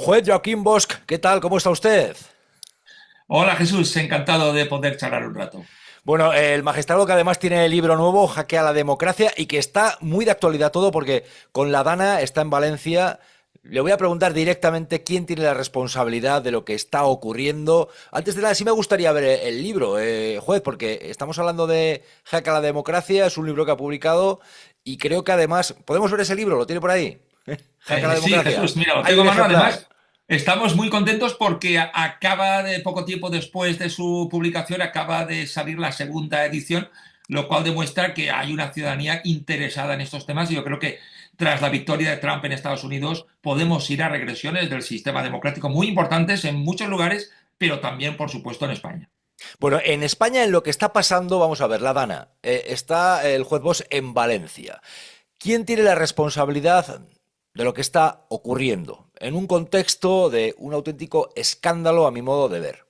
Juez Joaquín Bosch, ¿qué tal? ¿Cómo está usted? Hola Jesús, encantado de poder charlar un rato. Bueno, el magistrado que además tiene el libro nuevo, Jaque a la Democracia, y que está muy de actualidad todo porque con la Dana está en Valencia. Le voy a preguntar directamente quién tiene la responsabilidad de lo que está ocurriendo. Antes de nada, sí me gustaría ver el libro, juez, porque estamos hablando de Jaque a la Democracia, es un libro que ha publicado y creo que además, ¿podemos ver ese libro? ¿Lo tiene por ahí? Jaque a la Sí, Democracia. Jesús, mira, lo Hay tengo a un mano. ejemplar. Además, estamos muy contentos porque acaba de poco tiempo después de su publicación, acaba de salir la segunda edición, lo cual demuestra que hay una ciudadanía interesada en estos temas y yo creo que tras la victoria de Trump en Estados Unidos podemos ir a regresiones del sistema democrático muy importantes en muchos lugares, pero también, por supuesto, en España. Bueno, en España, en lo que está pasando, vamos a ver, la Dana, está el juez Bosch en Valencia. ¿Quién tiene la responsabilidad de lo que está ocurriendo en un contexto de un auténtico escándalo a mi modo de ver?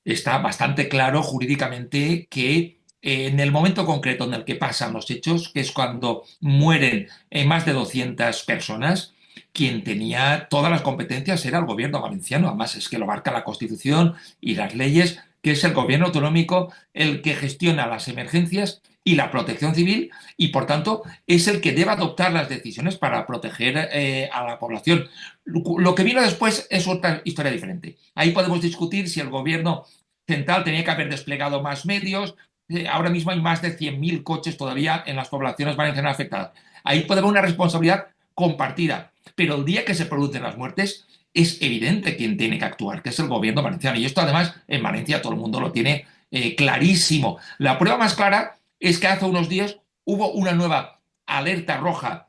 Está bastante claro jurídicamente que en el momento concreto en el que pasan los hechos, que es cuando mueren más de 200 personas, quien tenía todas las competencias era el gobierno valenciano. Además, es que lo marca la Constitución y las leyes, que es el gobierno autonómico el que gestiona las emergencias y la protección civil y, por tanto, es el que debe adoptar las decisiones para proteger a la población. Lo que vino después es otra historia diferente. Ahí podemos discutir si el gobierno central tenía que haber desplegado más medios. Ahora mismo hay más de 100.000 coches todavía en las poblaciones valencianas afectadas. Ahí puede haber una responsabilidad compartida, pero el día que se producen las muertes es evidente quién tiene que actuar, que es el gobierno valenciano. Y esto además en Valencia todo el mundo lo tiene clarísimo. La prueba más clara es que hace unos días hubo una nueva alerta roja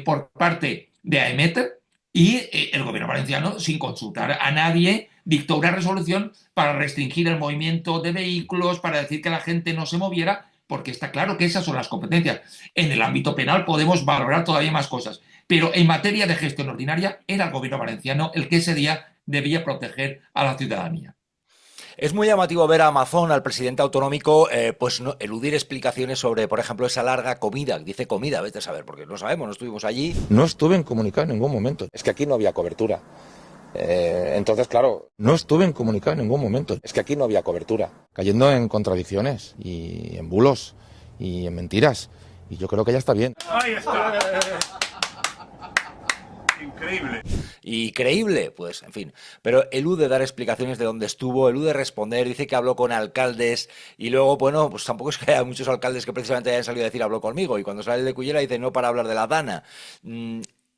por parte de AEMET y el gobierno valenciano, sin consultar a nadie, dictó una resolución para restringir el movimiento de vehículos, para decir que la gente no se moviera, porque está claro que esas son las competencias. En el ámbito penal podemos valorar todavía más cosas, pero en materia de gestión ordinaria era el gobierno valenciano el que ese día debía proteger a la ciudadanía. Es muy llamativo ver a Amazon, al presidente autonómico, pues eludir explicaciones sobre, por ejemplo, esa larga comida. Dice comida, vete a saber, porque no sabemos, no estuvimos allí. No estuve en comunicado en ningún momento. Es que aquí no había cobertura. Entonces, claro, no estuve en comunicado en ningún momento. Es que aquí no había cobertura. Cayendo en contradicciones y en bulos y en mentiras. Y yo creo que ya está bien. Ahí está. Increíble. Y creíble, pues, en fin. Pero elude dar explicaciones de dónde estuvo, elude responder, dice que habló con alcaldes y luego, bueno, pues tampoco es que haya muchos alcaldes que precisamente hayan salido a decir habló conmigo y cuando sale el de Cullera dice no para hablar de la Dana.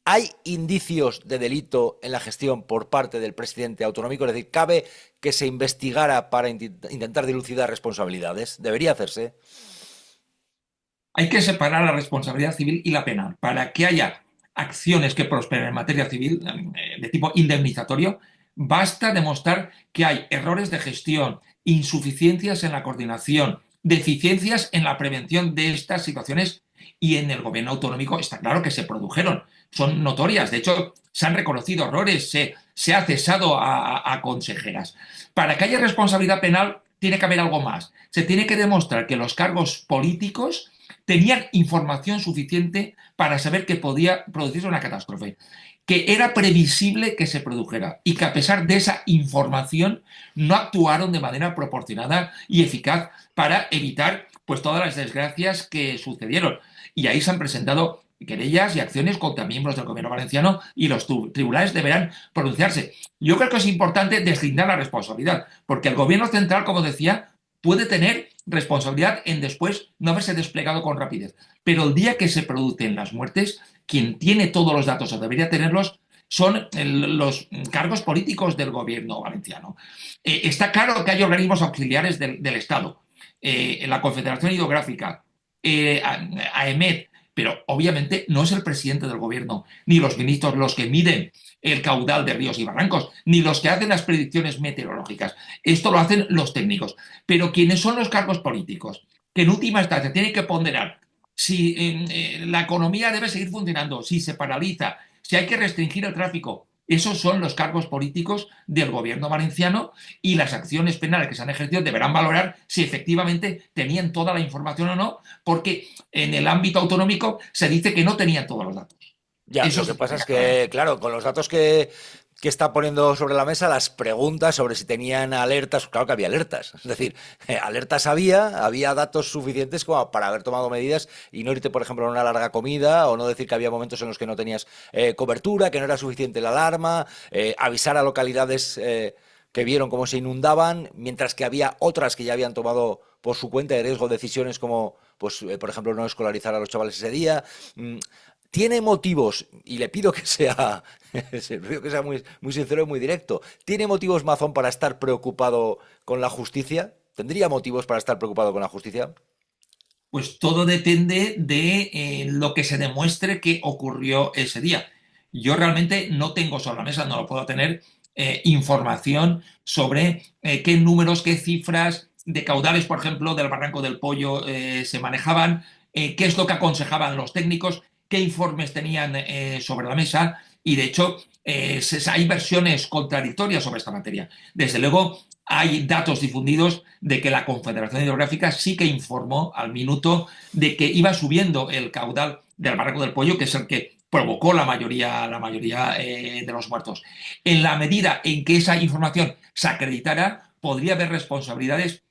¿Hay indicios de delito en la gestión por parte del presidente autonómico? Es decir, ¿cabe que se investigara para intentar dilucidar responsabilidades? ¿Debería hacerse? Hay que separar la responsabilidad civil y la penal. Para que haya acciones que prosperen en materia civil de tipo indemnizatorio, basta demostrar que hay errores de gestión, insuficiencias en la coordinación, deficiencias en la prevención de estas situaciones y en el gobierno autonómico está claro que se produjeron. Son notorias. De hecho, se han reconocido errores, se ha cesado a consejeras. Para que haya responsabilidad penal, tiene que haber algo más. Se tiene que demostrar que los cargos políticos tenían información suficiente para saber que podía producirse una catástrofe, que era previsible que se produjera y que a pesar de esa información no actuaron de manera proporcionada y eficaz para evitar pues todas las desgracias que sucedieron. Y ahí se han presentado querellas y acciones contra miembros del gobierno valenciano y los tribunales deberán pronunciarse. Yo creo que es importante deslindar la responsabilidad, porque el gobierno central, como decía, puede tener responsabilidad en después no haberse desplegado con rapidez. Pero el día que se producen las muertes, quien tiene todos los datos o debería tenerlos son los cargos políticos del gobierno valenciano. Está claro que hay organismos auxiliares del Estado, la Confederación Hidrográfica, AEMET, pero obviamente no es el presidente del gobierno ni los ministros los que miden el caudal de ríos y barrancos, ni los que hacen las predicciones meteorológicas. Esto lo hacen los técnicos. Pero quienes son los cargos políticos, que en última instancia tienen que ponderar si la economía debe seguir funcionando, si se paraliza, si hay que restringir el tráfico, esos son los cargos políticos del gobierno valenciano y las acciones penales que se han ejercido deberán valorar si efectivamente tenían toda la información o no, porque en el ámbito autonómico se dice que no tenían todos los datos. Ya, Eso lo se que pasa tiene es que aclarar. que, claro, con los datos que está poniendo sobre la mesa, las preguntas sobre si tenían alertas, claro que había alertas. Es decir, alertas había datos suficientes como para haber tomado medidas y no irte, por ejemplo, a una larga comida o no decir que había momentos en los que no tenías cobertura, que no era suficiente la alarma, avisar a localidades que vieron cómo se inundaban, mientras que había otras que ya habían tomado por su cuenta de riesgo decisiones como, pues, por ejemplo, no escolarizar a los chavales ese día. Mm, tiene motivos, y le pido que sea, le pido que sea muy, muy sincero y muy directo, ¿tiene motivos Mazón para estar preocupado con la justicia? ¿Tendría motivos para estar preocupado con la justicia? Pues todo depende de lo que se demuestre que ocurrió ese día. Yo realmente no tengo sobre la mesa, no lo puedo tener, información sobre qué números, qué cifras de caudales, por ejemplo, del Barranco del Pollo se manejaban, qué es lo que aconsejaban los técnicos, qué informes tenían sobre la mesa y de hecho hay versiones contradictorias sobre esta materia. Desde luego hay datos difundidos de que la Confederación Hidrográfica sí que informó al minuto de que iba subiendo el caudal del Barranco del Pollo, que es el que provocó la mayoría de los muertos. En la medida en que esa información se acreditara, podría haber responsabilidades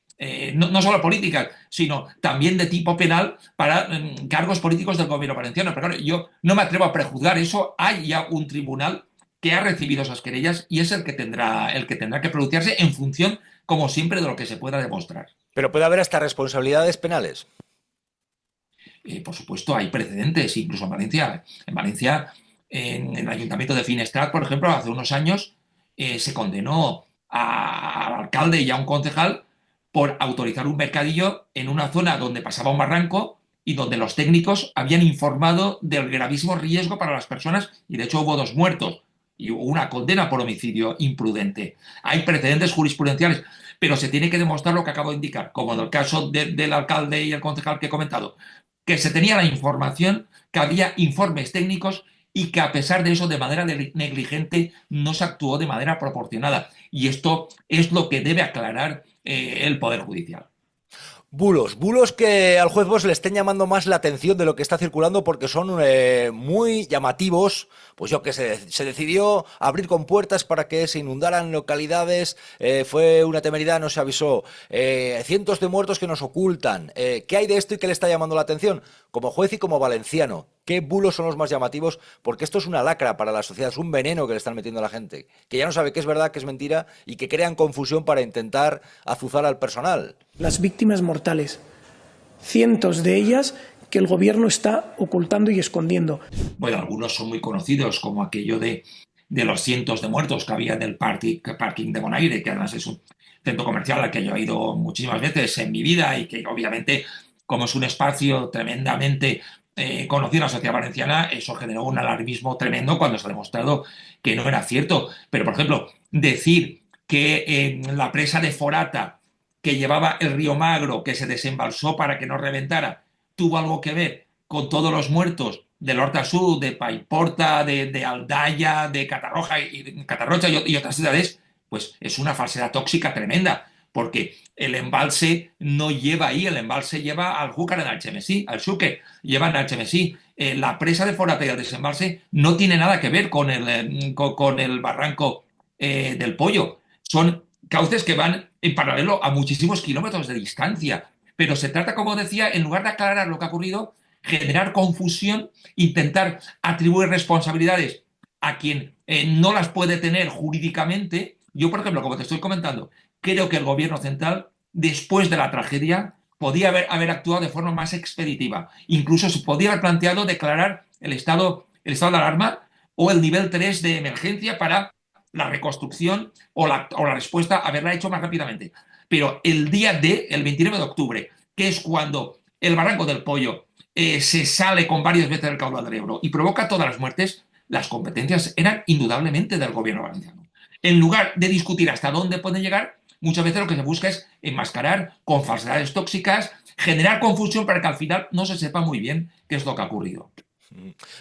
no solo políticas, sino también de tipo penal para cargos políticos del gobierno valenciano. Pero claro, yo no me atrevo a prejuzgar eso. Hay ya un tribunal que ha recibido esas querellas y es el que tendrá que pronunciarse en función, como siempre, de lo que se pueda demostrar. Pero puede haber hasta responsabilidades penales. Por supuesto, hay precedentes, incluso en Valencia. En Valencia, en el Ayuntamiento de Finestrat, por ejemplo, hace unos años se condenó al alcalde y a un concejal por autorizar un mercadillo en una zona donde pasaba un barranco y donde los técnicos habían informado del gravísimo riesgo para las personas y de hecho hubo 2 muertos y hubo una condena por homicidio imprudente. Hay precedentes jurisprudenciales, pero se tiene que demostrar lo que acabo de indicar, como en el caso del alcalde y el concejal que he comentado, que se tenía la información, que había informes técnicos y que a pesar de eso, de manera negligente, no se actuó de manera proporcionada. Y esto es lo que debe aclarar el Poder Judicial. Bulos que al juez Bosch le estén llamando más la atención de lo que está circulando porque son muy llamativos. Pues yo que sé, se decidió abrir compuertas para que se inundaran localidades, fue una temeridad, no se avisó. Cientos de muertos que nos ocultan. ¿Qué hay de esto y qué le está llamando la atención? Como juez y como valenciano, ¿qué bulos son los más llamativos? Porque esto es una lacra para la sociedad, es un veneno que le están metiendo a la gente, que ya no sabe qué es verdad, qué es mentira y que crean confusión para intentar azuzar al personal. Las víctimas mortales, cientos de ellas que el gobierno está ocultando y escondiendo. Bueno, algunos son muy conocidos, como aquello de los cientos de muertos que había en el parking de Bonaire, que además es un centro comercial al que yo he ido muchísimas veces en mi vida y que obviamente, como es un espacio tremendamente conocido en la sociedad valenciana, eso generó un alarmismo tremendo cuando se ha demostrado que no era cierto. Pero, por ejemplo, decir que en la presa de Forata, que llevaba el río Magro, que se desembalsó para que no reventara, tuvo algo que ver con todos los muertos del Horta Sud, de Paiporta, de Aldaya, de Catarrocha y otras ciudades, pues es una falsedad tóxica tremenda, porque el embalse no lleva ahí, el embalse lleva al Júcar en Alchemesí, al Xúquer, llevan a Alchemesí. La presa de Forata y el desembalse no tiene nada que ver con el barranco del Pollo. Son cauces que van en paralelo a muchísimos kilómetros de distancia. Pero se trata, como decía, en lugar de aclarar lo que ha ocurrido, generar confusión, intentar atribuir responsabilidades a quien no las puede tener jurídicamente. Yo, por ejemplo, como te estoy comentando, creo que el gobierno central, después de la tragedia, podía haber actuado de forma más expeditiva. Incluso se podía haber planteado declarar el estado de alarma o el nivel 3 de emergencia para la reconstrucción o la respuesta, haberla hecho más rápidamente. Pero el día el 29 de octubre, que es cuando el Barranco del Pollo se sale con varias veces del caudal del Ebro y provoca todas las muertes, las competencias eran indudablemente del gobierno valenciano. En lugar de discutir hasta dónde pueden llegar, muchas veces lo que se busca es enmascarar con falsedades tóxicas, generar confusión para que al final no se sepa muy bien qué es lo que ha ocurrido.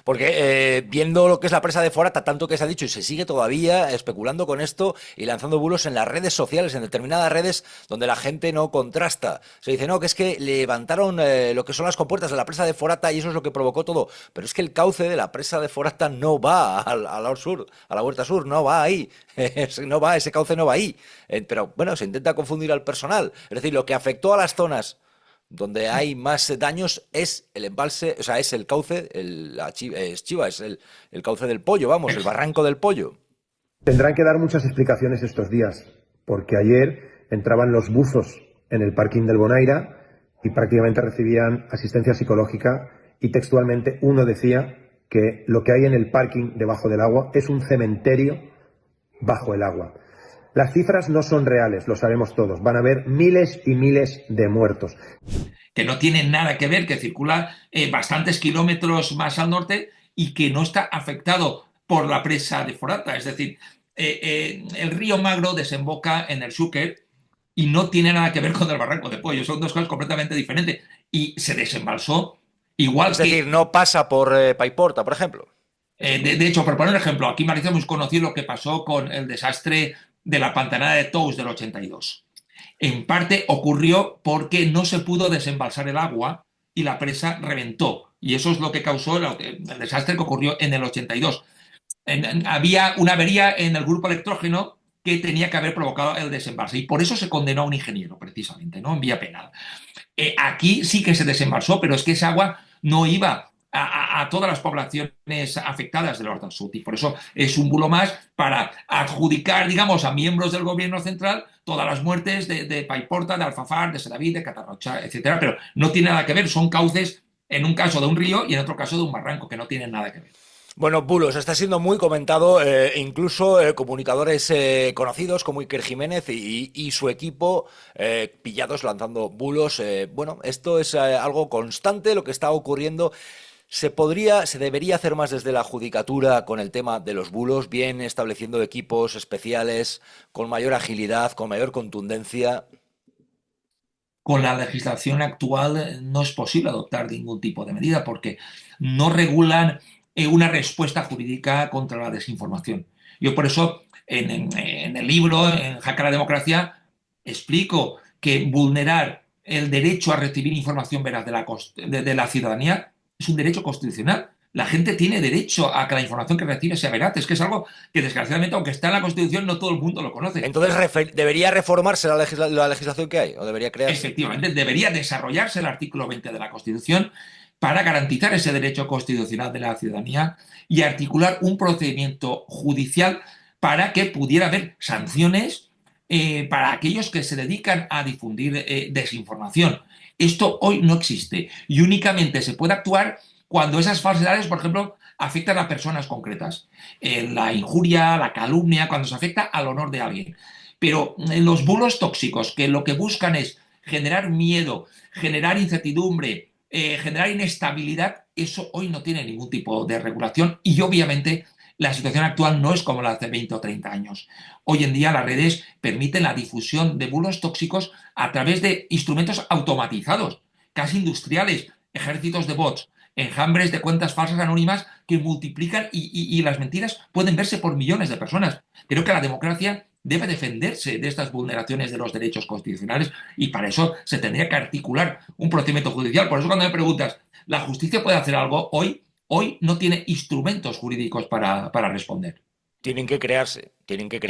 Porque viendo lo que es la presa de Forata, tanto que se ha dicho y se sigue todavía especulando con esto y lanzando bulos en las redes sociales, en determinadas redes donde la gente no contrasta. Se dice, no, que es que levantaron lo que son las compuertas de la presa de Forata y eso es lo que provocó todo. Pero es que el cauce de la presa de Forata no va al sur, a la huerta sur, no va ahí. No va, ese cauce no va ahí. Pero bueno, se intenta confundir al personal. Es decir, lo que afectó a las zonas donde hay más daños es el embalse, o sea, es el cauce, es Chiva, es el cauce del Pollo, vamos, el barranco del Pollo. Tendrán que dar muchas explicaciones estos días, porque ayer entraban los buzos en el parking del Bonaira y prácticamente recibían asistencia psicológica y textualmente uno decía que lo que hay en el parking debajo del agua es un cementerio bajo el agua. Las cifras no son reales, lo sabemos todos. Van a haber miles y miles de muertos. Que no tiene nada que ver, que circula bastantes kilómetros más al norte y que no está afectado por la presa de Forata. Es decir, el río Magro desemboca en el Xúquer y no tiene nada que ver con el barranco de Pollo. Son dos cosas completamente diferentes. Y se desembalsó igual es decir, no pasa por Paiporta, por ejemplo. De hecho, por poner un ejemplo, aquí en Valencia hemos conocido lo que pasó con el desastre de la pantanada de Tous del 82. En parte ocurrió porque no se pudo desembalsar el agua y la presa reventó. Y eso es lo que causó el desastre que ocurrió en el 82. Había una avería en el grupo electrógeno que tenía que haber provocado el desembalse. Y por eso se condenó a un ingeniero, precisamente, ¿no? En vía penal. Aquí sí que se desembalsó, pero es que esa agua no iba a todas las poblaciones afectadas del Horta Sud. Y por eso es un bulo más para adjudicar, digamos, a miembros del gobierno central todas las muertes de Paiporta, de Alfafar, de Sedaví, de Catarrocha, etcétera. Pero no tiene nada que ver, son cauces en un caso de un río y en otro caso de un barranco, que no tienen nada que ver. Bueno, bulos, está siendo muy comentado, incluso comunicadores conocidos como Iker Jiménez y su equipo pillados lanzando bulos. Bueno, esto es algo constante, lo que está ocurriendo. Se debería hacer más desde la judicatura con el tema de los bulos, bien estableciendo equipos especiales con mayor agilidad, con mayor contundencia. Con la legislación actual no es posible adoptar ningún tipo de medida porque no regulan una respuesta jurídica contra la desinformación. Yo por eso en el libro, en Jaque a la Democracia, explico que vulnerar el derecho a recibir información veraz de la ciudadanía es un derecho constitucional. La gente tiene derecho a que la información que recibe sea veraz. Es que es algo que, desgraciadamente, aunque está en la Constitución, no todo el mundo lo conoce. Entonces, ¿debería reformarse la legislación que hay? ¿O debería crearse? Efectivamente, debería desarrollarse el artículo 20 de la Constitución para garantizar ese derecho constitucional de la ciudadanía y articular un procedimiento judicial para que pudiera haber sanciones para aquellos que se dedican a difundir desinformación. Esto hoy no existe y únicamente se puede actuar cuando esas falsedades, por ejemplo, afectan a personas concretas. La injuria, la calumnia, cuando se afecta al honor de alguien. Pero los bulos tóxicos, que lo que buscan es generar miedo, generar incertidumbre, generar inestabilidad, eso hoy no tiene ningún tipo de regulación y obviamente la situación actual no es como la de hace 20 o 30 años. Hoy en día las redes permiten la difusión de bulos tóxicos a través de instrumentos automatizados, casi industriales, ejércitos de bots, enjambres de cuentas falsas anónimas que multiplican y las mentiras pueden verse por millones de personas. Creo que la democracia debe defenderse de estas vulneraciones de los derechos constitucionales y para eso se tendría que articular un procedimiento judicial. Por eso cuando me preguntas, ¿la justicia puede hacer algo hoy? Hoy no tiene instrumentos jurídicos para responder. Tienen que crearse. Tendría que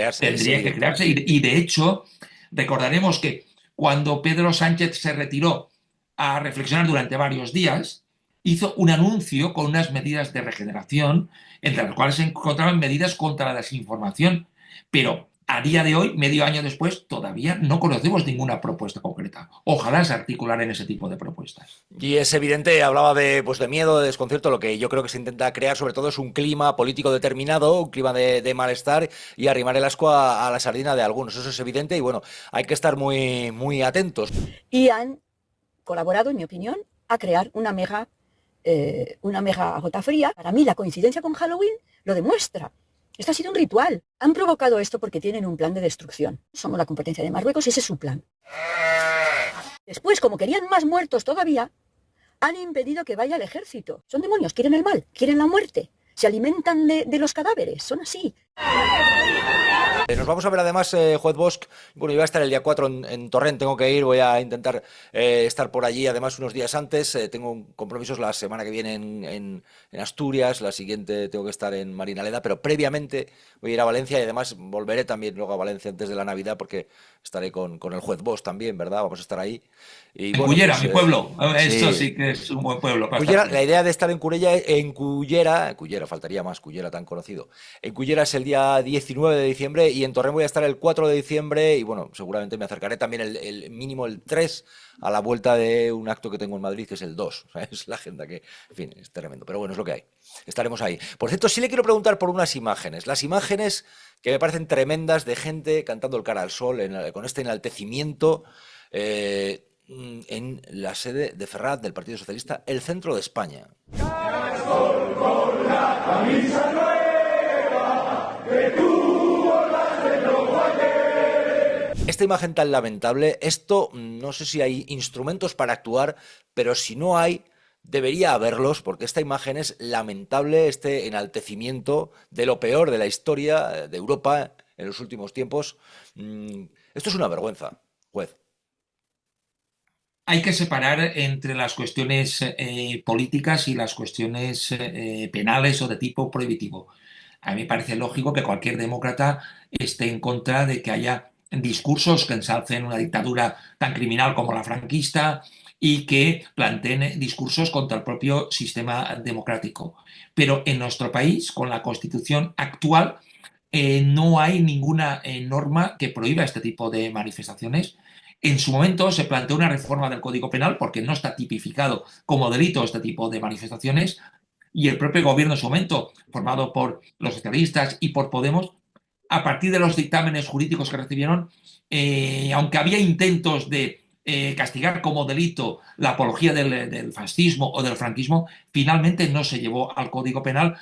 crearse y de hecho recordaremos que cuando Pedro Sánchez se retiró a reflexionar durante varios días, hizo un anuncio con unas medidas de regeneración, entre las cuales se encontraban medidas contra la desinformación. Pero a día de hoy, medio año después, todavía no conocemos ninguna propuesta concreta. Ojalá se articularan ese tipo de propuestas. Y es evidente, hablaba de miedo, de desconcierto, lo que yo creo que se intenta crear sobre todo es un clima político determinado, un clima de malestar y arrimar el asco a la sardina de algunos. Eso es evidente y bueno, hay que estar muy, muy atentos. Y han colaborado, en mi opinión, a crear una mega gota fría. Para mí la coincidencia con Halloween lo demuestra. Esto ha sido un ritual. Han provocado esto porque tienen un plan de destrucción. Somos la competencia de Marruecos y ese es su plan. Después, como querían más muertos todavía, han impedido que vaya al ejército. Son demonios, quieren el mal, quieren la muerte, se alimentan de los cadáveres, son así. Nos vamos a ver además, Juez Bosch, bueno, yo voy a estar el día 4 en Torrent, tengo que ir, voy a intentar estar por allí, además unos días antes, tengo compromisos la semana que viene en Asturias, la siguiente tengo que estar en Marinaleda, pero previamente voy a ir a Valencia y además volveré también luego a Valencia antes de la Navidad porque estaré con el Juez Bosch también, ¿verdad? Vamos a estar ahí. Y En bueno, Cullera, pues, mi pueblo. Esto sí. sí que es un buen pueblo para Cullera, estar. la idea de estar en Cullera, faltaría más, Cullera tan conocido. En Cullera es el día 19 de diciembre y en Torrent voy a estar el 4 de diciembre y bueno, seguramente me acercaré también el mínimo el 3 a la vuelta de un acto que tengo en Madrid que es el 2. O sea, es la agenda que, en fin, es tremendo, pero bueno, es lo que hay. Estaremos ahí. Por cierto, sí le quiero preguntar por unas imágenes. Las imágenes que me parecen tremendas de gente cantando el cara al sol con este enaltecimiento. En la sede de Ferraz del Partido Socialista, el centro de España. Esta imagen tan lamentable, esto no sé si hay instrumentos para actuar, pero si no hay, debería haberlos, porque esta imagen es lamentable, este enaltecimiento de lo peor de la historia de Europa en los últimos tiempos. Esto es una vergüenza, juez. Hay que separar entre las cuestiones políticas y las cuestiones penales o de tipo prohibitivo. A mí me parece lógico que cualquier demócrata esté en contra de que haya discursos que ensalcen una dictadura tan criminal como la franquista y que planteen discursos contra el propio sistema democrático. Pero en nuestro país, con la Constitución actual, no hay ninguna norma que prohíba este tipo de manifestaciones. En su momento se planteó una reforma del Código Penal porque no está tipificado como delito este tipo de manifestaciones y el propio gobierno en su momento, formado por los socialistas y por Podemos, a partir de los dictámenes jurídicos que recibieron, aunque había intentos de castigar como delito la apología del fascismo o del franquismo, finalmente no se llevó al Código Penal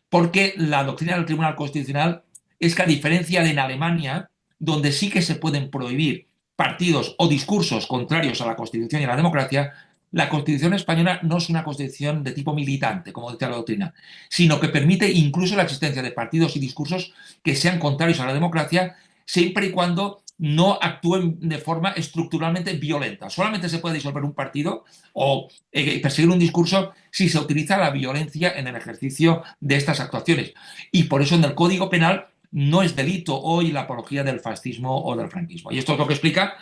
porque la doctrina del Tribunal Constitucional es que, a diferencia de en Alemania, donde sí que se pueden prohibir partidos o discursos contrarios a la Constitución y a la democracia, la Constitución española no es una constitución de tipo militante, como dice la doctrina, sino que permite incluso la existencia de partidos y discursos que sean contrarios a la democracia, siempre y cuando no actúen de forma estructuralmente violenta. Solamente se puede disolver un partido o perseguir un discurso si se utiliza la violencia en el ejercicio de estas actuaciones. Y por eso en el Código Penal no es delito hoy la apología del fascismo o del franquismo. Y esto es lo que explica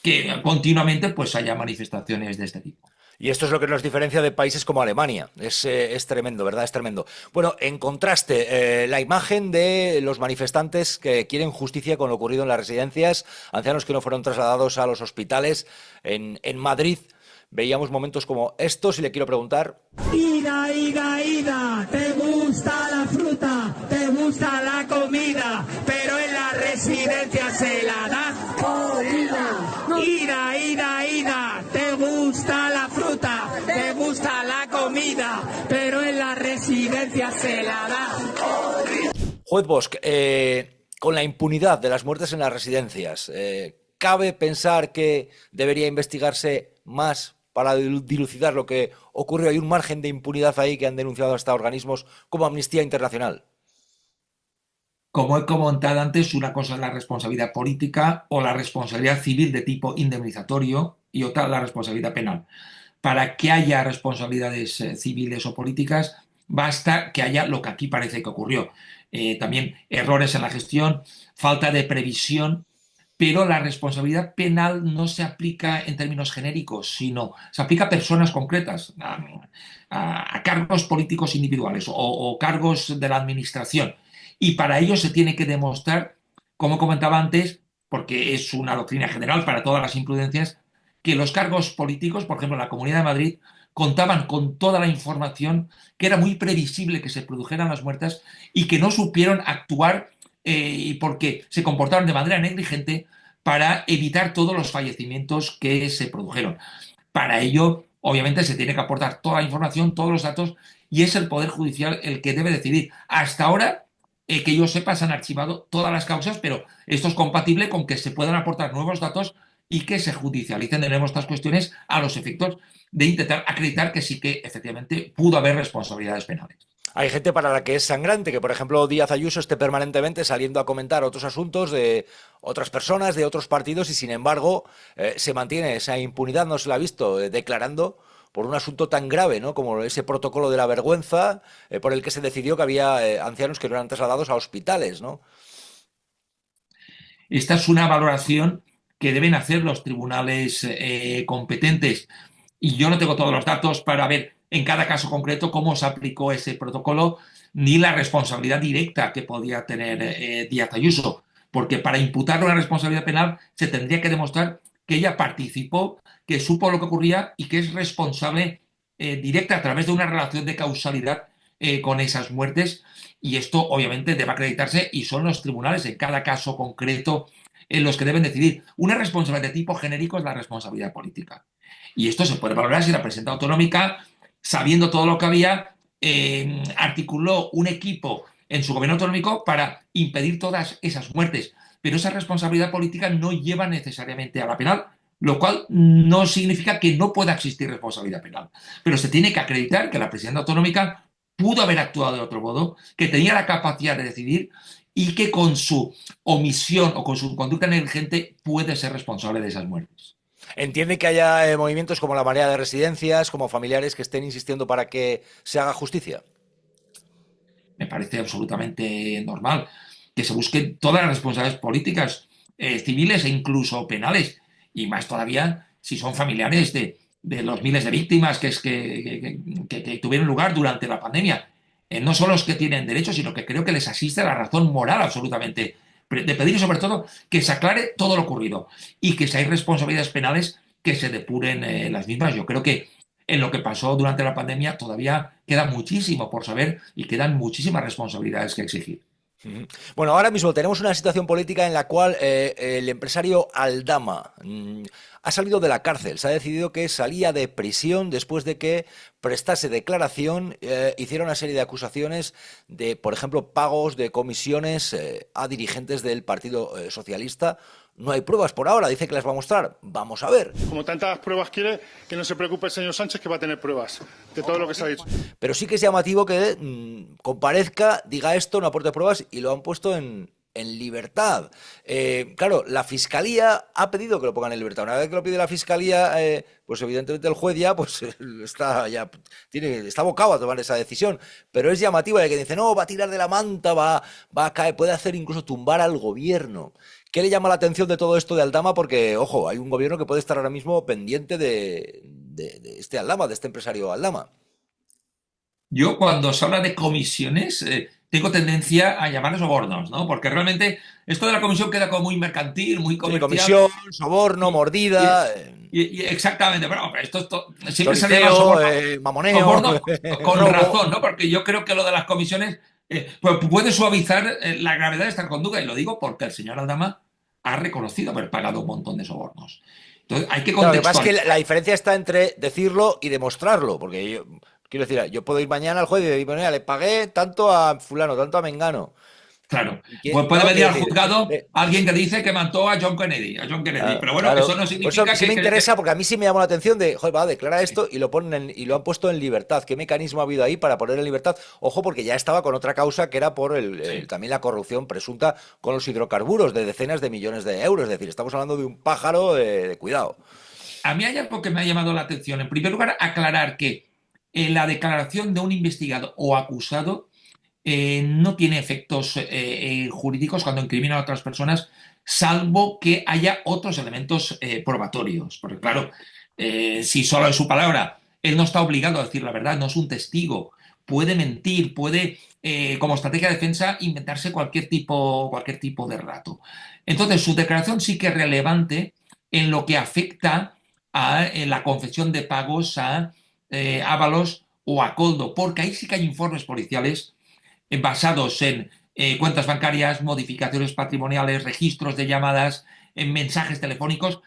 que continuamente pues haya manifestaciones de este tipo. Y esto es lo que nos diferencia de países como Alemania. Es tremendo, ¿verdad? Es tremendo. Bueno, en contraste, la imagen de los manifestantes que quieren justicia con lo ocurrido en las residencias, ancianos que no fueron trasladados a los hospitales en Madrid. Veíamos momentos como estos y le quiero preguntar... Ida, Ida, Ida, te gusta la fruta, te gusta la comida, pero en la residencia se la da por ida. Ida, Ida, Ida, te gusta la fruta, te gusta la comida, pero en la residencia se la da por ida. Juez Bosch, con la impunidad de las muertes en las residencias, ¿cabe pensar que debería investigarse más para dilucidar lo que ocurrió? Hay un margen de impunidad ahí que han denunciado hasta organismos como Amnistía Internacional. Como he comentado antes, una cosa es la responsabilidad política o la responsabilidad civil de tipo indemnizatorio y otra la responsabilidad penal. Para que haya responsabilidades civiles o políticas, basta que haya lo que aquí parece que ocurrió. También errores en la gestión, falta de previsión, pero la responsabilidad penal no se aplica en términos genéricos, sino se aplica a personas concretas, a cargos políticos individuales o cargos de la administración. Y para ello se tiene que demostrar, como comentaba antes, porque es una doctrina general para todas las imprudencias, que los cargos políticos, por ejemplo, en la Comunidad de Madrid, contaban con toda la información, que era muy previsible que se produjeran las muertes y que no supieron actuar porque se comportaron de manera negligente para evitar todos los fallecimientos que se produjeron. Para ello, obviamente, se tiene que aportar toda la información, todos los datos, y es el Poder Judicial el que debe decidir. Hasta ahora, que yo sepa, se han archivado todas las causas, pero esto es compatible con que se puedan aportar nuevos datos y que se judicialicen de nuevo estas cuestiones a los efectos de intentar acreditar que sí que efectivamente pudo haber responsabilidades penales. Hay gente para la que es sangrante, que por ejemplo Díaz Ayuso esté permanentemente saliendo a comentar otros asuntos de otras personas, de otros partidos, y sin embargo se mantiene esa impunidad, no se la ha visto declarando por un asunto tan grave, ¿no?, como ese protocolo de la vergüenza, por el que se decidió que había ancianos que no eran trasladados a hospitales, ¿no? Esta es una valoración que deben hacer los tribunales competentes. Y yo no tengo todos los datos para ver en cada caso concreto cómo se aplicó ese protocolo ni la responsabilidad directa que podía tener Díaz Ayuso, porque para imputar una responsabilidad penal se tendría que demostrar que ella participó, que supo lo que ocurría y que es responsable directa a través de una relación de causalidad con esas muertes. Y esto obviamente debe acreditarse y son los tribunales en cada caso concreto los que deben decidir. Una responsabilidad de tipo genérico es la responsabilidad política. Y esto se puede valorar si la presidenta autonómica, sabiendo todo lo que había, articuló un equipo en su gobierno autonómico para impedir todas esas muertes. Pero esa responsabilidad política no lleva necesariamente a la penal, lo cual no significa que no pueda existir responsabilidad penal. Pero se tiene que acreditar que la presidenta autonómica pudo haber actuado de otro modo, que tenía la capacidad de decidir y que con su omisión o con su conducta negligente puede ser responsable de esas muertes. ¿Entiende que haya movimientos como la marea de residencias, como familiares que estén insistiendo para que se haga justicia? Me parece absolutamente normal que se busquen todas las responsabilidades políticas, civiles e incluso penales, y más todavía si son familiares de los miles de víctimas que tuvieron lugar durante la pandemia. No son los que tienen derecho, sino que creo que les asiste la razón moral absolutamente de pedir sobre todo que se aclare todo lo ocurrido y que si hay responsabilidades penales que se depuren las mismas. Yo creo que en lo que pasó durante la pandemia todavía queda muchísimo por saber y quedan muchísimas responsabilidades que exigir. Bueno, ahora mismo tenemos una situación política en la cual el empresario Aldama ha salido de la cárcel. Se ha decidido que salía de prisión después de que prestase declaración, hiciera una serie de acusaciones de, por ejemplo, pagos de comisiones a dirigentes del Partido Socialista. No hay pruebas por ahora, dice que las va a mostrar. Vamos a ver. Como tantas pruebas quiere, que no se preocupe el señor Sánchez, que va a tener pruebas de todo lo que se ha dicho. Pero sí que es llamativo que comparezca, diga esto, no aporte pruebas, y lo han puesto en libertad. Claro, la Fiscalía ha pedido que lo pongan en libertad. Una vez que lo pide la Fiscalía, pues evidentemente el juez ya, pues está abocado a tomar esa decisión. Pero es llamativo de que dice, no, va a tirar de la manta, va a caer, puede hacer incluso tumbar al gobierno. ¿Qué le llama la atención de todo esto de Aldama? Porque, ojo, hay un gobierno que puede estar ahora mismo pendiente de este Aldama, de este empresario Aldama. Yo cuando se habla de comisiones tengo tendencia a llamarlos sobornos, ¿no? Porque realmente esto de la comisión queda como muy mercantil, muy comercial. Sí, comisión, soborno, mordida. Exactamente, pero esto siempre se llama soborno, mamoneo. Soborno con razón, ¿no? Porque yo creo que lo de las comisiones pues puede suavizar la gravedad de esta conducta, y lo digo porque el señor Aldama ha reconocido haber pagado un montón de sobornos. Entonces hay que contextualizar. Claro, lo que pasa es que la diferencia está entre decirlo y demostrarlo, porque quiero decir, yo puedo ir mañana al juez y decir, bueno, mira, le pagué tanto a fulano, tanto a mengano. Claro, pues puede venir al juzgado alguien que dice que mató a John Kennedy, Claro, pero bueno, eso no significa eso sí me interesa, porque a mí sí me llamó la atención de, joder, va, declara esto y lo ponen y lo han puesto en libertad. ¿Qué mecanismo ha habido ahí para poner en libertad? Ojo, porque ya estaba con otra causa que era por también la corrupción presunta con los hidrocarburos de decenas de millones de euros. Es decir, estamos hablando de un pájaro de cuidado. A mí hay algo que me ha llamado la atención. En primer lugar, aclarar que la declaración de un investigado o acusado no tiene efectos jurídicos cuando incrimina a otras personas, salvo que haya otros elementos probatorios. Porque claro, si solo es su palabra, él no está obligado a decir la verdad, no es un testigo, puede mentir, puede, como estrategia de defensa, inventarse cualquier tipo de relato. Entonces, su declaración sí que es relevante en lo que afecta a la confesión de pagos a Ábalos o a Koldo, porque ahí sí que hay informes policiales basados en cuentas bancarias, modificaciones patrimoniales, registros de llamadas, en mensajes telefónicos,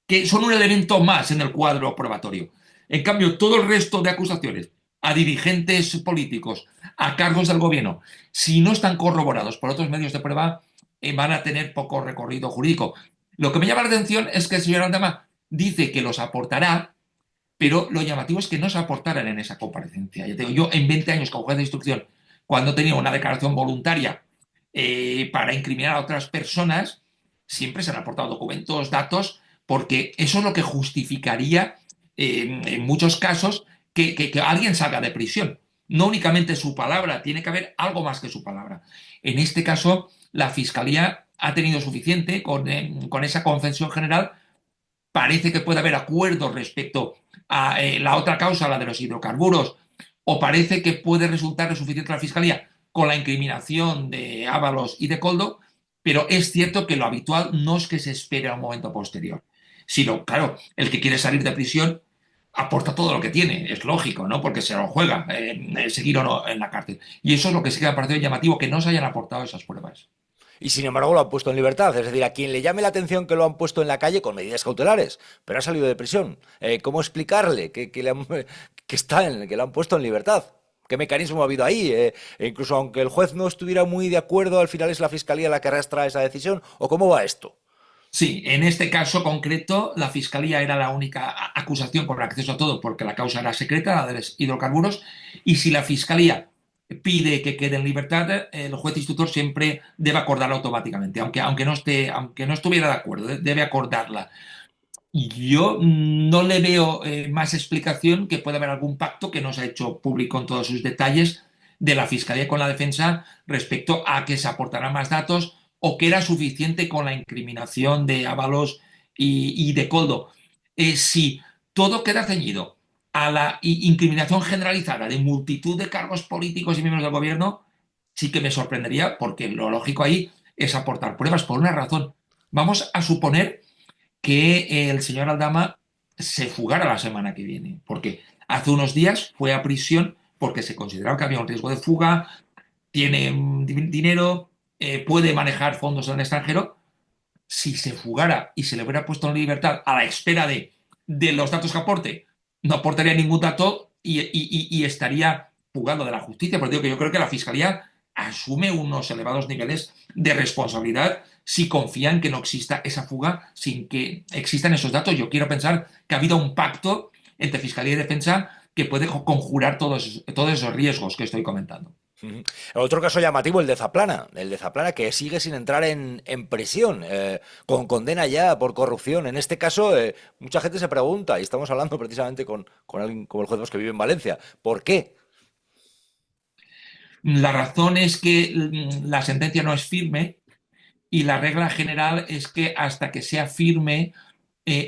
que son un elemento más en el cuadro probatorio. En cambio, todo el resto de acusaciones a dirigentes políticos, a cargos del gobierno, si no están corroborados por otros medios de prueba, van a tener poco recorrido jurídico. Lo que me llama la atención es que el señor Aldama dice que los aportará, pero lo llamativo es que no se aportaran en esa comparecencia. Ya te digo, yo en 20 años como juez de instrucción, cuando tenía una declaración voluntaria para incriminar a otras personas, siempre se han aportado documentos, datos, porque eso es lo que justificaría en muchos casos que alguien salga de prisión. No únicamente su palabra, tiene que haber algo más que su palabra. En este caso, la Fiscalía ha tenido suficiente con esa confesión general. Parece que puede haber acuerdos respecto a la otra causa, la de los hidrocarburos, o parece que puede resultar suficiente la Fiscalía con la incriminación de Ábalos y de Koldo, pero es cierto que lo habitual no es que se espere a un momento posterior, sino, claro, el que quiere salir de prisión aporta todo lo que tiene, es lógico, ¿no? Porque se lo juega, seguir o no en la cárcel. Y eso es lo que sí que me ha parecido llamativo, que no se hayan aportado esas pruebas. Y sin embargo lo han puesto en libertad. Es decir, a quien le llame la atención que lo han puesto en la calle con medidas cautelares, pero ha salido de prisión. ¿Cómo explicarle que lo han puesto en libertad? ¿Qué mecanismo ha habido ahí? E incluso aunque el juez no estuviera muy de acuerdo, al final es la Fiscalía la que arrastra esa decisión. ¿O cómo va esto? Sí, en este caso concreto, la Fiscalía era la única acusación con acceso a todo, porque la causa era secreta, la de los hidrocarburos, y si la Fiscalía pide que quede en libertad, el juez instructor siempre debe acordarla automáticamente, aunque no estuviera de acuerdo, debe acordarla. Yo no le veo más explicación que pueda haber algún pacto que no se ha hecho público en todos sus detalles de la Fiscalía con la defensa respecto a que se aportarán más datos o que era suficiente con la incriminación de Ábalos y de Koldo. Si todo queda ceñido a la incriminación generalizada de multitud de cargos políticos y miembros del gobierno, sí que me sorprendería porque lo lógico ahí es aportar pruebas por una razón. Vamos a suponer que el señor Aldama se fugara la semana que viene, porque hace unos días fue a prisión porque se consideraba que había un riesgo de fuga, tiene dinero, puede manejar fondos en el extranjero. Si se fugara y se le hubiera puesto en libertad a la espera de los datos que aporte, no aportaría ningún dato y estaría fugando de la justicia. Por eso digo que yo creo que la Fiscalía asume unos elevados niveles de responsabilidad si confían que no exista esa fuga sin que existan esos datos. Yo quiero pensar que ha habido un pacto entre Fiscalía y Defensa que puede conjurar todos esos riesgos que estoy comentando. Otro caso llamativo, el de Zaplana, que sigue sin entrar en prisión, con condena ya por corrupción. En este caso, mucha gente se pregunta, y estamos hablando precisamente con alguien como el juez que vive en Valencia, ¿por qué? La razón es que la sentencia no es firme y la regla general es que hasta que sea firme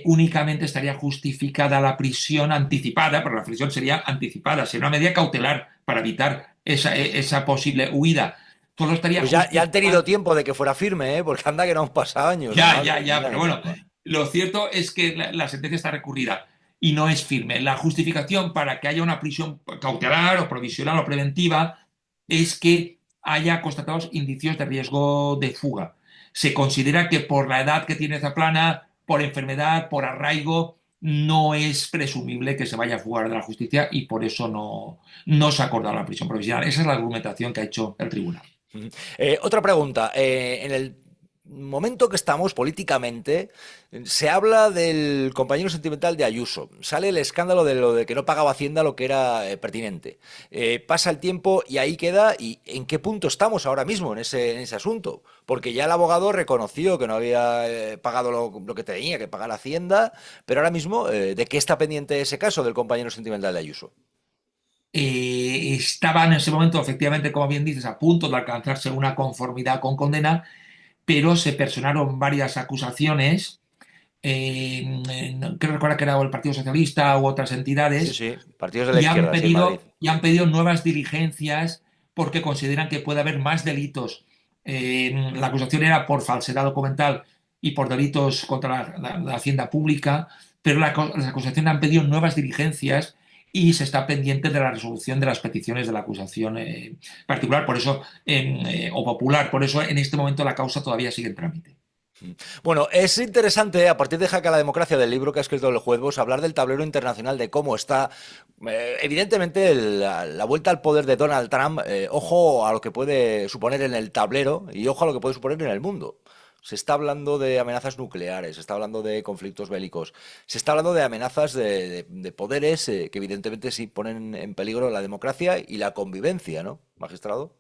únicamente estaría justificada la prisión anticipada, pero la prisión sería anticipada, sería una medida cautelar para evitar esa posible huida. Solo estaría Pues ya han tenido tiempo de que fuera firme, porque anda que no han pasado años. Ya, pero bueno, lo cierto es que la sentencia está recurrida y no es firme. La justificación para que haya una prisión cautelar o provisional o preventiva es que haya constatados indicios de riesgo de fuga. Se considera que por la edad que tiene Zaplana, por enfermedad, por arraigo, no es presumible que se vaya a fugar de la justicia y por eso no se ha acordado la prisión provisional. Esa es la argumentación que ha hecho el tribunal. Otra pregunta. En el momento que estamos políticamente, se habla del compañero sentimental de Ayuso. Sale el escándalo de lo de que no pagaba Hacienda lo que era pertinente. Pasa el tiempo y ahí queda. ¿Y en qué punto estamos ahora mismo en ese asunto? Porque ya el abogado reconoció que no había pagado lo que tenía que pagar Hacienda, pero ahora mismo, ¿de qué está pendiente ese caso del compañero sentimental de Ayuso? Estaba en ese momento, efectivamente, como bien dices, a punto de alcanzarse una conformidad con condena, pero se personaron varias acusaciones. Creo recordar que era el Partido Socialista u otras entidades. Sí, partidos de la izquierda, Madrid. Y han pedido nuevas diligencias porque consideran que puede haber más delitos. La acusación era por falsedad documental y por delitos contra la hacienda pública, pero las acusaciones han pedido nuevas diligencias y se está pendiente de la resolución de las peticiones de la acusación particular, por eso, o popular. Por eso, en este momento, la causa todavía sigue en trámite. Bueno, es interesante, a partir de Jaque a la Democracia, del libro que ha escrito el juez Bosch, hablar del tablero internacional, de cómo está, evidentemente, la vuelta al poder de Donald Trump. Ojo a lo que puede suponer en el tablero y ojo a lo que puede suponer en el mundo. Se está hablando de amenazas nucleares, se está hablando de conflictos bélicos, se está hablando de amenazas de poderes que evidentemente sí ponen en peligro la democracia y la convivencia, ¿no, magistrado?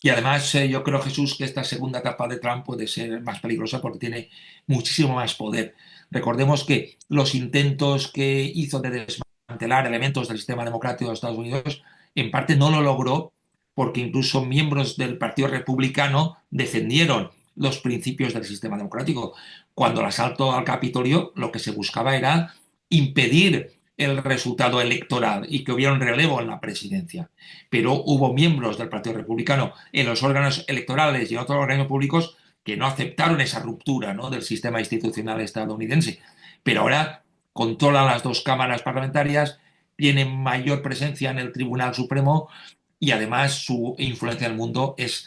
Y además yo creo, Jesús, que esta segunda etapa de Trump puede ser más peligrosa porque tiene muchísimo más poder. Recordemos que los intentos que hizo de desmantelar elementos del sistema democrático de Estados Unidos, en parte no lo logró porque incluso miembros del Partido Republicano defendieron los principios del sistema democrático. Cuando el asalto al Capitolio, lo que se buscaba era impedir el resultado electoral y que hubiera un relevo en la presidencia. Pero hubo miembros del Partido Republicano en los órganos electorales y en otros órganos públicos que no aceptaron esa ruptura, ¿no?, del sistema institucional estadounidense. Pero ahora controlan las dos cámaras parlamentarias, tienen mayor presencia en el Tribunal Supremo y además su influencia en el mundo es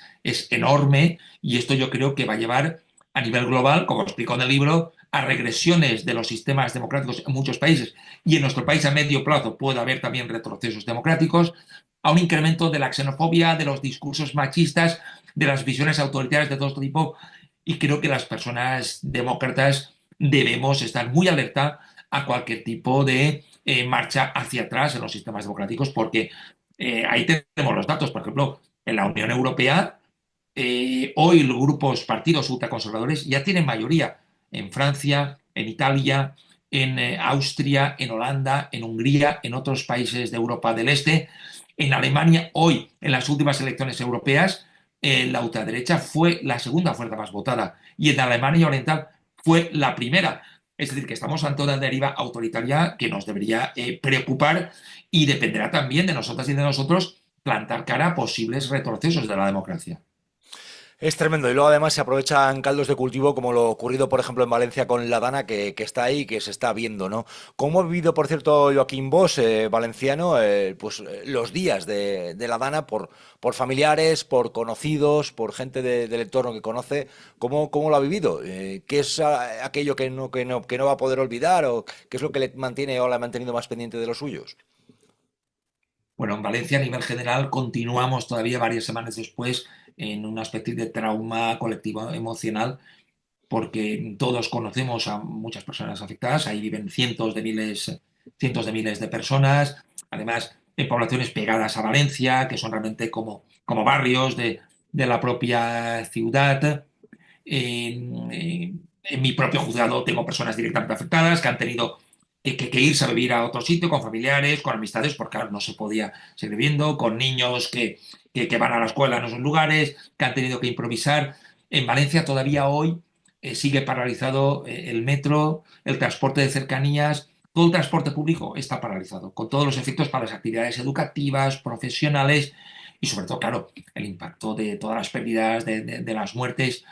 enorme, y esto yo creo que va a llevar a nivel global, como explico en el libro, a regresiones de los sistemas democráticos en muchos países, y en nuestro país a medio plazo puede haber también retrocesos democráticos, a un incremento de la xenofobia, de los discursos machistas, de las visiones autoritarias de todo este tipo, y creo que las personas demócratas debemos estar muy alerta a cualquier tipo de marcha hacia atrás en los sistemas democráticos, porque ahí tenemos los datos. Por ejemplo, en la Unión Europea, hoy los grupos, partidos ultraconservadores ya tienen mayoría en Francia, en Italia, en Austria, en Holanda, en Hungría, en otros países de Europa del Este. En Alemania, hoy, en las últimas elecciones europeas, la ultraderecha fue la segunda fuerza más votada, y en Alemania Oriental fue la primera. Es decir, que estamos ante una deriva autoritaria que nos debería preocupar, y dependerá también de nosotras y de nosotros plantar cara a posibles retrocesos de la democracia. Es tremendo, y luego además se aprovechan caldos de cultivo como lo ocurrido, por ejemplo, en Valencia con la Dana, que está ahí, que se está viendo, ¿no? ¿Cómo ha vivido, por cierto, Joaquín Bosch, valenciano, los días de la Dana por familiares, por conocidos, por gente del entorno que conoce? ¿Cómo lo ha vivido? ¿Qué es aquello que no va a poder olvidar, o qué es lo que le mantiene o la ha mantenido más pendiente de los suyos? Bueno, en Valencia, a nivel general, continuamos todavía varias semanas después en una especie de trauma colectivo emocional, porque todos conocemos a muchas personas afectadas. Ahí viven cientos de miles de personas, además en poblaciones pegadas a Valencia, que son realmente como barrios de la propia ciudad. En mi propio juzgado tengo personas directamente afectadas que han tenido que irse a vivir a otro sitio con familiares, con amistades, porque claro, no se podía seguir viviendo, con niños que van a la escuela en esos lugares, que han tenido que improvisar. En Valencia todavía hoy sigue paralizado el metro, el transporte de cercanías, todo el transporte público está paralizado, con todos los efectos para las actividades educativas, profesionales, y sobre todo, claro, el impacto de todas las pérdidas, de las muertes.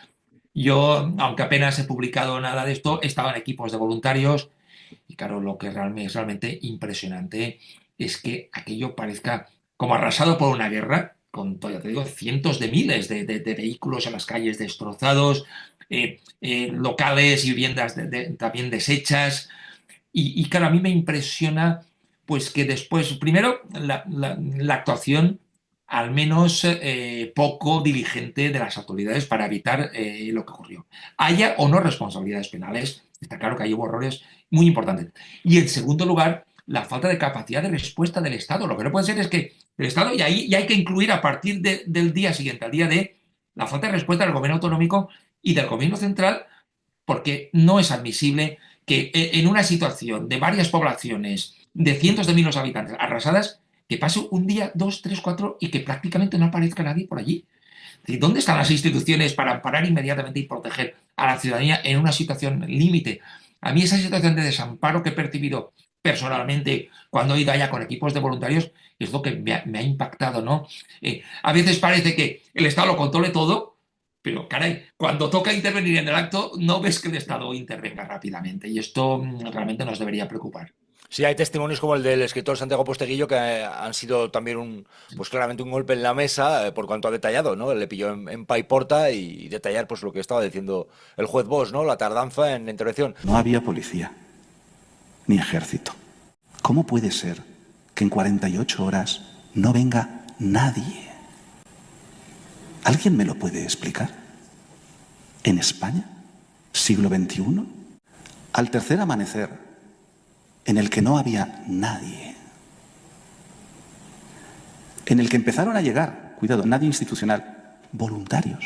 Yo, aunque apenas he publicado nada de esto, he estado en equipos de voluntarios, y claro, lo que es realmente impresionante es que aquello parezca como arrasado por una guerra, con, ya te digo, cientos de miles de vehículos en las calles destrozados, locales y viviendas también deshechas. Y claro, a mí me impresiona pues que después, primero, la actuación al menos poco diligente de las autoridades para evitar lo que ocurrió. Haya o no responsabilidades penales, está claro que hay errores muy importantes. Y en segundo lugar, la falta de capacidad de respuesta del Estado. Lo que no puede ser es que el Estado, y ahí hay que incluir a partir del día siguiente, al día de la falta de respuesta del gobierno autonómico y del gobierno central, porque no es admisible que en una situación de varias poblaciones, de cientos de miles de habitantes arrasadas, que pase un día, dos, tres, cuatro y que prácticamente no aparezca nadie por allí. ¿Dónde están las instituciones para amparar inmediatamente y proteger a la ciudadanía en una situación límite? A mí esa situación de desamparo que he percibido personalmente cuando he ido allá con equipos de voluntarios es lo que me ha impactado, ¿no? A veces parece que el Estado lo controle todo, pero caray, cuando toca intervenir en el acto no ves que el Estado intervenga rápidamente, y esto realmente nos debería preocupar. Sí, hay testimonios como el del escritor Santiago Posteguillo que han sido también pues claramente un golpe en la mesa por cuanto ha detallado, ¿no? Le pilló en paiporta, y detallar pues lo que estaba diciendo el juez Bosch, ¿no? La tardanza en la intervención. No había policía, ni ejército. ¿Cómo puede ser que en 48 horas no venga nadie? ¿Alguien me lo puede explicar? ¿En España? ¿Siglo XXI? Al tercer amanecer, en el que no había nadie, en el que empezaron a llegar, cuidado, nadie institucional, voluntarios.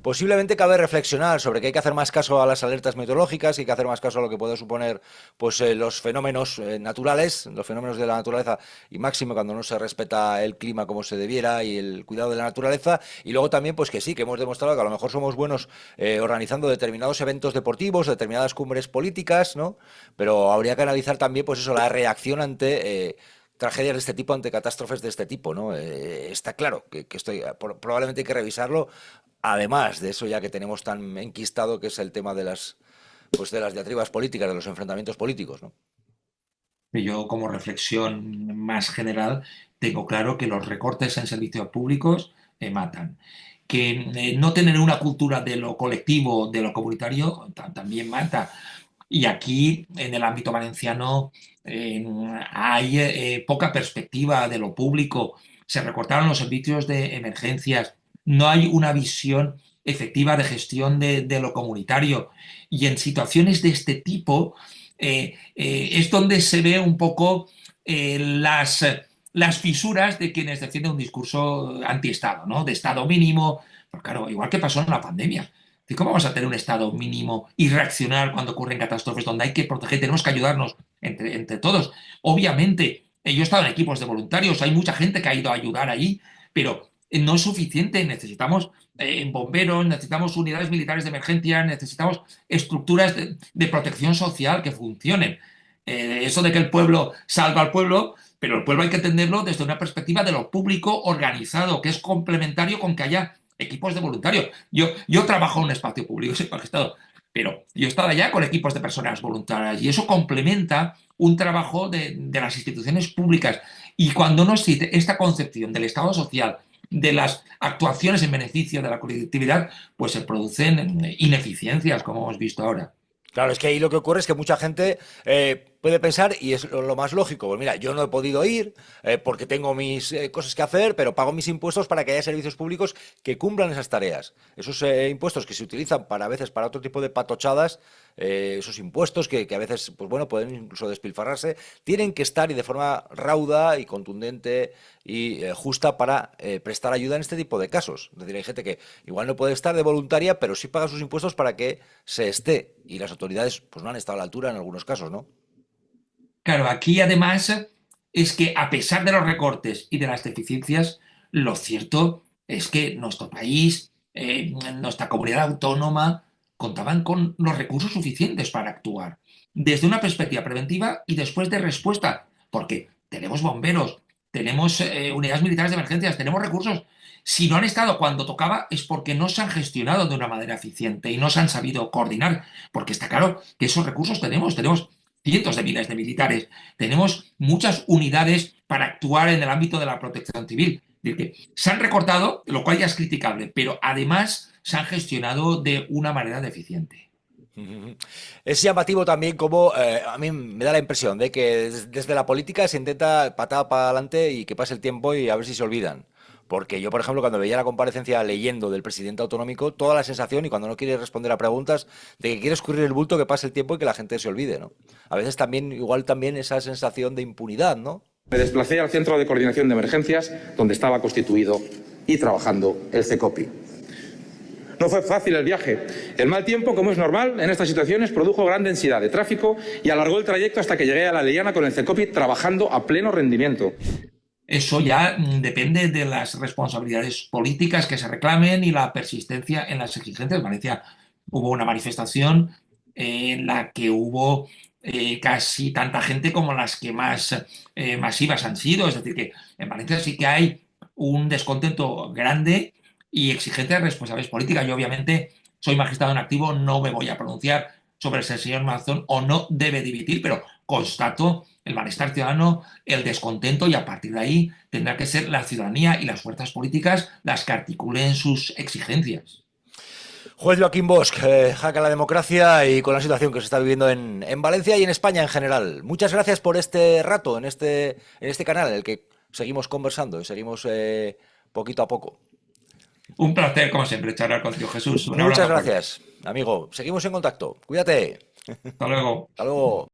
Posiblemente cabe reflexionar sobre que hay que hacer más caso a las alertas meteorológicas y hay que hacer más caso a lo que puede suponer pues los fenómenos naturales, los fenómenos de la naturaleza y máximo cuando no se respeta el clima como se debiera y el cuidado de la naturaleza. Y luego también pues que sí, que hemos demostrado que a lo mejor somos buenos organizando determinados eventos deportivos, determinadas cumbres políticas, ¿no? Pero habría que analizar también pues eso, la reacción ante tragedias de este tipo, ante catástrofes de este tipo, ¿no? Está claro que probablemente hay que revisarlo. Además de eso, ya que tenemos tan enquistado que es el tema de las diatribas políticas, de los enfrentamientos políticos, ¿no? Yo, como reflexión más general, tengo claro que los recortes en servicios públicos matan. Que no tener una cultura de lo colectivo, de lo comunitario, también mata. Y aquí, en el ámbito valenciano, hay poca perspectiva de lo público. Se recortaron los servicios de emergencias. No hay una visión efectiva de gestión de lo comunitario. Y en situaciones de este tipo es donde se ve un poco las fisuras de quienes defienden un discurso antiestado, ¿no? De Estado mínimo. Pues claro, igual que pasó en la pandemia. ¿Cómo vamos a tener un Estado mínimo y reaccionar cuando ocurren catástrofes donde hay que proteger? Tenemos que ayudarnos entre todos. Obviamente, yo he estado en equipos de voluntarios, hay mucha gente que ha ido a ayudar ahí, pero no es suficiente. Necesitamos bomberos, necesitamos unidades militares de emergencia, necesitamos estructuras de protección social que funcionen. Eso de que el pueblo salva al pueblo, pero el pueblo hay que entenderlo desde una perspectiva de lo público organizado, que es complementario con que haya equipos de voluntarios. Yo trabajo en un espacio público, soy Estado, pero yo he estado allá con equipos de personas voluntarias y eso complementa un trabajo de las instituciones públicas. Y cuando no existe esta concepción del Estado social, de las actuaciones en beneficio de la colectividad, pues se producen ineficiencias, como hemos visto ahora. Claro, es que ahí lo que ocurre es que mucha gente puede pensar, y es lo más lógico, pues mira, yo no he podido ir porque tengo mis cosas que hacer, pero pago mis impuestos para que haya servicios públicos que cumplan esas tareas. Esos impuestos que se utilizan a veces para otro tipo de patochadas, esos impuestos que a veces, pues bueno, pueden incluso despilfarrarse, tienen que estar y de forma rauda y contundente y justa para prestar ayuda en este tipo de casos. Es decir, hay gente que igual no puede estar de voluntaria, pero sí paga sus impuestos para que se esté. Y las autoridades pues no han estado a la altura en algunos casos, ¿no? Claro, aquí además es que a pesar de los recortes y de las deficiencias, lo cierto es que nuestro país, nuestra comunidad autónoma, contaban con los recursos suficientes para actuar, desde una perspectiva preventiva y después de respuesta, porque tenemos bomberos, tenemos unidades militares de emergencias, tenemos recursos. Si no han estado cuando tocaba es porque no se han gestionado de una manera eficiente y no se han sabido coordinar, porque está claro que esos recursos tenemos cientos de miles de militares, tenemos muchas unidades para actuar en el ámbito de la protección civil. Es decir, que se han recortado, lo cual ya es criticable, pero además se han gestionado de una manera deficiente. Es llamativo también como a mí me da la impresión de que desde la política se intenta patada para adelante y que pase el tiempo y a ver si se olvidan. Porque yo, por ejemplo, cuando veía la comparecencia leyendo del presidente autonómico, toda la sensación, y cuando no quiere responder a preguntas, de que quiere escurrir el bulto, que pase el tiempo y que la gente se olvide, ¿no? A veces también, igual también esa sensación de impunidad, ¿no? Me desplacé al Centro de Coordinación de Emergencias, donde estaba constituido y trabajando el CECOPI. No fue fácil el viaje. El mal tiempo, como es normal en estas situaciones, produjo gran densidad de tráfico y alargó el trayecto hasta que llegué a La Leyana con el CECOPI trabajando a pleno rendimiento. Eso ya depende de las responsabilidades políticas que se reclamen y la persistencia en las exigencias. En Valencia hubo una manifestación en la que hubo casi tanta gente como las que más masivas han sido. Es decir, que en Valencia sí que hay un descontento grande y exigencias de responsabilidades políticas. Yo obviamente soy magistrado en activo, no me voy a pronunciar sobre si el señor Mazón o no debe dimitir, pero constato el malestar ciudadano, el descontento, y a partir de ahí tendrá que ser la ciudadanía y las fuerzas políticas las que articulen sus exigencias. Juez Joaquín Bosch, Jaque a la Democracia y con la situación que se está viviendo en Valencia y en España en general. Muchas gracias por este rato en este canal en el que seguimos conversando y seguimos poquito a poco. Un placer, como siempre, charlar contigo, Jesús. Un Muchas abrazo fuerte. gracias, amigo. Seguimos en contacto. Cuídate. Hasta luego. Hasta luego.